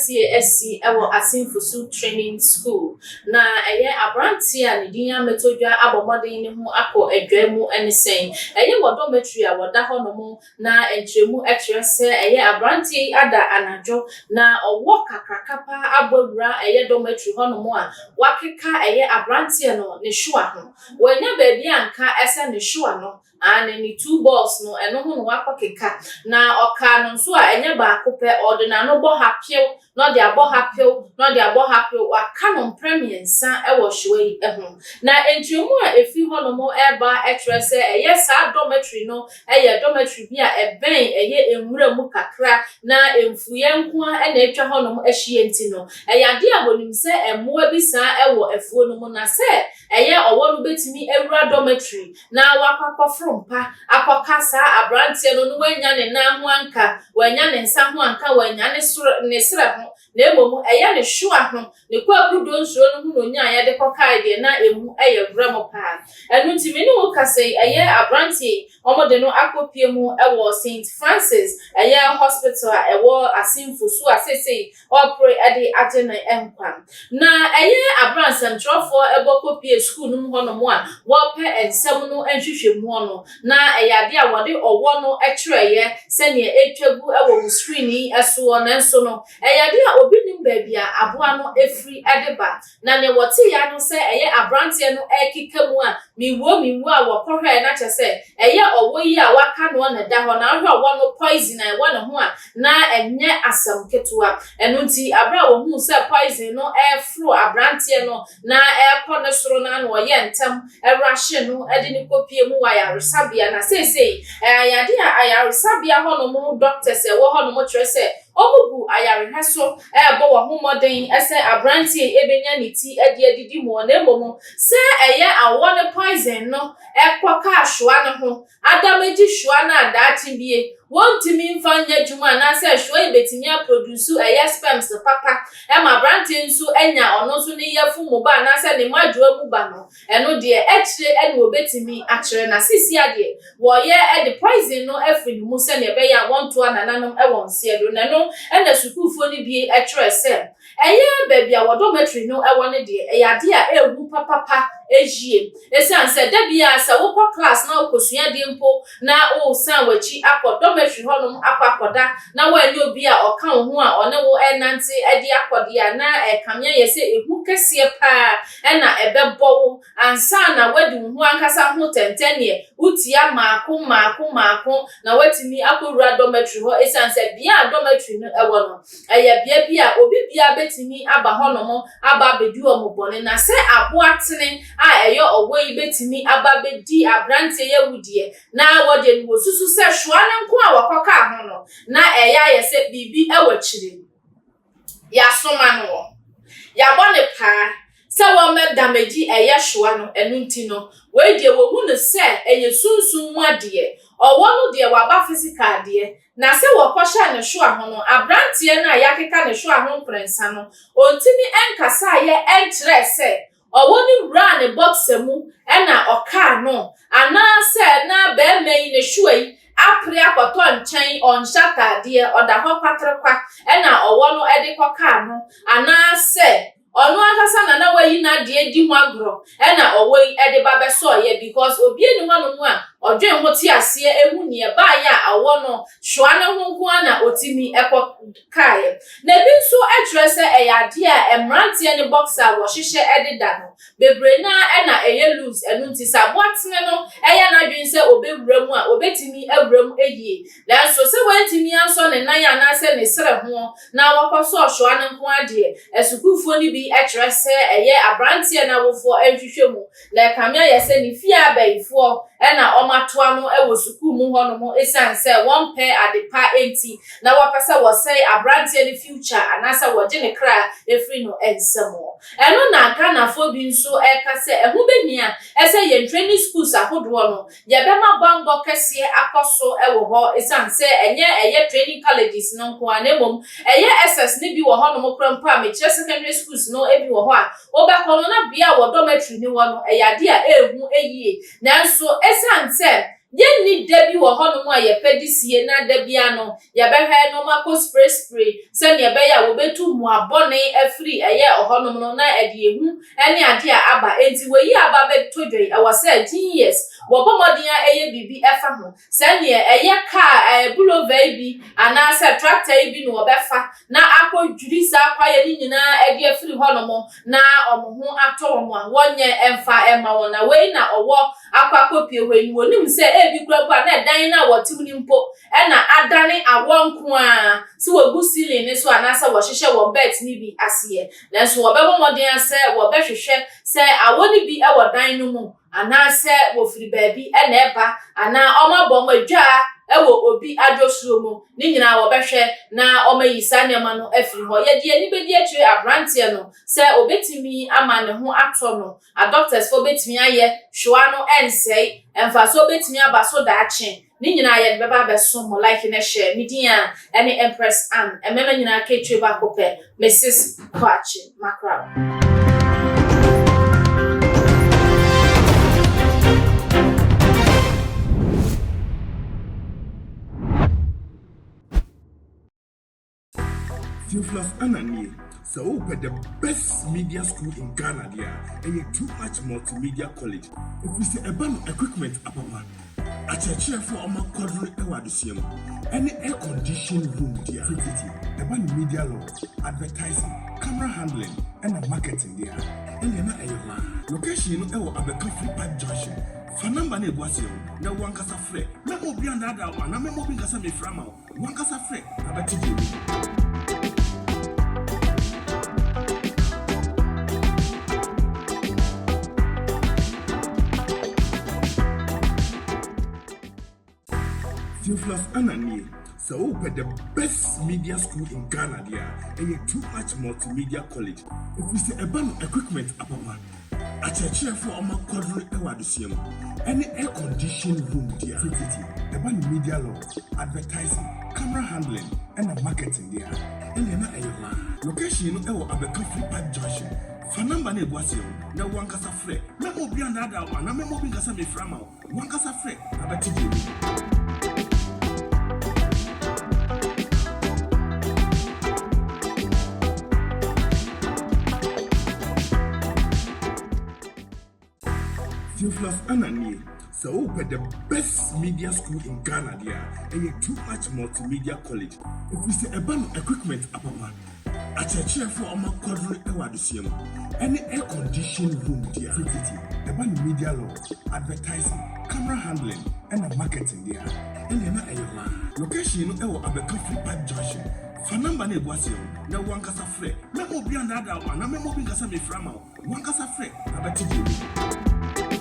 SHS ewo asinfusu training school na abranti a ne din ametodwa abomodin ne ho akọ adwamu enisen wo dormitory a woda ho no mo na entremu ekyerese abranti ada anajo na owo kakrakapa abowura dormitory ho no mo a wakeka abranti no ne hua ho wanya baabi anka ese ne hua no and ni two balls no eno ho no wakokeka na oka no so a enye ba akopɛ ordinary no bo hapio no de abo hapio waka no premiensa ewo hwei eho na entumu a efi ho no mo eba etrese sa dormitory no dormitory bi a eben enwura mu kakra na emfuye nko a na etwa ho no mo ahie enti no ade abonim se emoa bi sa ewo efuo no mo na se owo no betimi ewura dormitory na wakwakofro mpa akokasa abrantie no wanya ne na ho anka wanya ne nsa ho anka wanya ne sra ho na emomu ne hwa ho ne kwakudo nsuo no hu no nya de kokai de na emu wura mo pa enu ntimi ne wo kase abrantie omode no akopie mu ewo St Francis hospital ewo asimfusu asese opre de agena enkwa na abransam trofo ebokopie school no ho no mo a wo pe ensem no enhwehwemu no na ade a wode owo no ekyereye sene etwagu ewo screen eso na enso no ade a obi nim baabi a aboa no efri edeba na ne wote ya no se abrantie no ekikamu a miwo a wokohwe na kyese owo yi a waka no na da ho na ahwe owo no poison na ewo ne ho a na enye asam ketua eno nti abra wo hu se poison no efro abrantie no na ekọ ne soro na no ye ntem ewrahye no ede ne kopie mu wa ya resabia na sesei ayade a ayaresabia ho no mo doctors ewo ho no mo kyerese omugu ayareheso bo wo homoden ese abrantie ebenya niti ade adidi mu na emomu se awo ne poison no ekọ ka hwa ne ho adameji hwa na adachi bie wontimi mfanya juma na se hwa ibetimi produce sperms papa ma abrantie nso enya ono so ne yafu mu ba na se ne madwa mu ba no eno de ekire ene obetimi akire na sisi ade wo ye the poison no afri mu se ne be ya wonto anananom ewon se do na no ena sukufo ni bi ekire se baabi a dormitory no ne de ade a ewu papa ejie esanse da bia sa wo class na okosua de mpo na o san wachi akọ dormitory honom akwakoda na wanyo obi a oka ho a one wo enante ade akọde a na ekamya yese ehu kese pa na ebebo wo ansa na wadi ho ankasa ho tentene utia maako na watimi akọwura dormitory ho esanse bia dormitory no no bia obi bia betimi aba honom aba bedu omobone na se aboatene owo yi betimi aba bedi abrantie yewudie na wode no susu se hwa ne nko a wakoka ho no na yese bibi ewachire ya soma no ya bone pa se wo medameji hwa no enu nti no we die wo hu no se sunsun mu ade owo no de waba physical de na se wakosha ne hwa ho no abrantie na yakeka ne hwa ho prensa no ontimi enkasa enkyere se owo ni wura ne box mu na oka no ana se na be mai ne hwai apre akoto nchen onshaka de oda ho kwatrekwa na owo no ede koka no ana se onu akasa na wayi na de di ho agro na owo ede ba be so ye because obi eni ho no mu a odwen ho ti ase ehu ne ba ya awo no hwa ne ho nko na otimi kai na bi so address ade a emrantie ne boxer wo hihye ededa no bebre na loose enu nti sabotne no na dwen se obewura mu a obetimi awura mu eyie na so se wantimi anso ne nan ya na se ne sere ho na wakoso hwa ne nko ade esukufo ni bi address abrantie na wofo ehwehwemu na kamya yese ni fia baifo na omatoa no ewo suku mu ho no mo esanse won pair adepa enti na wapesa wo say abrantie ni future anasa wo je ne kra efri no ensemo eno na Ghana fo bi nso ekase ehu behia ese ye training schools ahodo no ye bema bango kese akoso ewo ho esanse enye training colleges no nko anemom SS ni bi wo ho no mo krampa me secondary schools no ebi wo ho a obakono na bia wo dormitory ni wo no ade a ehu eyie nanso esanse Yenni debi wo hono mu a ye pedisie na debi ano ye behwe no mako spray se ne be ya wo betu mu abone afri eye ohono no na ede ehu ene ade a aba enti weyi aba betodwe e wose 10 years wo bomodin a eye bibi efa ho se ne eye car bulova bi ana se tractor bi no obefa na akodwiri sa kwaye ni nyina ede afri hono mo na omo ho ato mo a wonye emfa ema wona we na owo akwakopie we ni wonim se ebi kura na dan na wotim ni mpo e na adane awonko a se wogu ceiling ni so anasa wo hwehwe wo bed ni bi asiye nanso wo bebo modern ase wo behwehwe se awoni bi e wo dan no mu anase wo firi baabi e na eba ana omabom adwa ewo obi adwosuro mu ni nyina wo behwe na omayisa nema no afiri ho ye de ani bedi atwe abrantie no se obetimi ama ne ho ato no a doctors for betimi aye hwa no ensei emfa so betimi aba so daache ni nyina ye beba beso mo like na share media any Empress Ann emema nyina ka etwe ba kope Mrs. Kwachi Makra. Theophilus Anani, so the best media school in Ghana there, and a too much multimedia college. If we say a band equipment above a church for our quadrant awardisium, any air conditioned room there, a band media law, advertising, camera handling, and a marketing there. And you're not a location or a coffee pipe junction. Fanamba ne gwasio na wankasa frɛ na obi anda da wa na memo bi nkasa me frama wankasa frɛ abatiji. Theophilus Anani, so the best media school in Ghana there, and a too much multimedia college. If we say a band equipment above a church for our quadrant awardisium, any air conditioned room there, a band media law, advertising, camera handling, and a marketing there. And you're not a location or a coffee pipe junction. Fanamba ne gwasio na wankasa frɛ na obi anda da wa na memo bi nkasa me frama wankasa frɛ abatiji. Theophilus Anani, so the best media school in Ghana there, and a too much multimedia college. If we say a band equipment above a church for our quadrant awardisium, any air conditioned room there, a band media law, advertising, camera handling, and a marketing there. And you're not a location or a coffee pipe junction. Fanamba ne gwasio na wankasa frɛ na obi anda da wa na memo bi nkasa me frama wankasa frɛ abatiji.